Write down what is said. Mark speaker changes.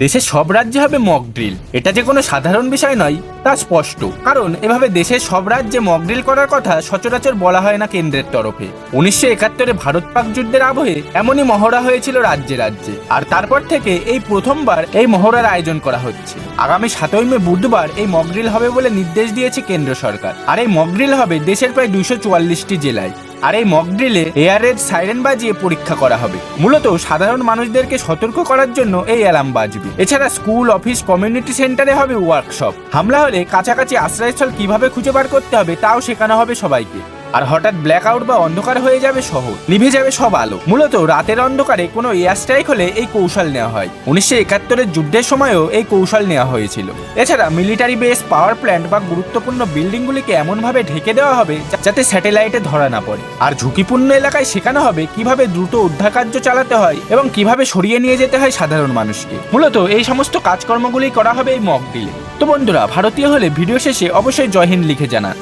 Speaker 1: দেশের সব রাজ্যে হবে মক ড্রিল। এটা যে কোনো সাধারণ বিষয় নয় তা স্পষ্ট, কারণ এভাবে দেশের সব রাজ্যে মক ড্রিল করার কথা সচরাচর বলা হয় না কেন্দ্রের তরফে। 1971-এ ভারত পাক যুদ্ধের আবহে এমনই মহড়া হয়েছিল রাজ্যে রাজ্যে, আর তারপর থেকে এই প্রথমবার এই মহড়ার আয়োজন করা হচ্ছে। আগামী 7ই মে বুধবার এই মক ড্রিল হবে বলে নির্দেশ দিয়েছে কেন্দ্র সরকার। আর এই মক ড্রিল হবে দেশের প্রায় 244টি জেলায়। আর এই মক ড্রিলে এয়ার রেড সাইরেন বাজিয়ে পরীক্ষা করা হবে। মূলত সাধারণ মানুষদেরকে সতর্ক করার জন্য এই অ্যালার্ম বাজবে। এছাড়া স্কুল, অফিস, কমিউনিটি সেন্টারে হবে ওয়ার্কশপ। হামলা হলে কাছাকাছি আশ্রয়স্থল কিভাবে খুঁজে বার করতে হবে তাও শেখানো হবে সবাইকে। আর হঠাৎ ব্ল্যাক আউট বা অন্ধকার হয়ে যাবে শহর, নিভে যাবে সব আলো। মূলত রাতের অন্ধকারে কোনো এয়ার স্ট্রাইক হলে এই কৌশল নেওয়া হয়। 1971-এর যুদ্ধের সময়ও এই কৌশল নেওয়া হয়েছিল। এছাড়া মিলিটারি বেস, পাওয়ার প্ল্যান্ট বা গুরুত্বপূর্ণ বিল্ডিংগুলিকে এমনভাবে ঢেকে দেওয়া হবে যাতে স্যাটেলাইটে ধরা না পড়ে। আর ঝুঁকিপূর্ণ এলাকায় শেখানো হবে কিভাবে দ্রুত উদ্ধার কার্য চালাতে হয় এবং কিভাবে সরিয়ে নিয়ে যেতে হয় সাধারণ মানুষকে। মূলত এই সমস্ত কাজকর্মগুলি করা হবে এই মক ড্রিলে। তো বন্ধুরা, ভারতীয় হলে ভিডিও শেষে অবশ্যই জয় হিন্দ লিখে জানান।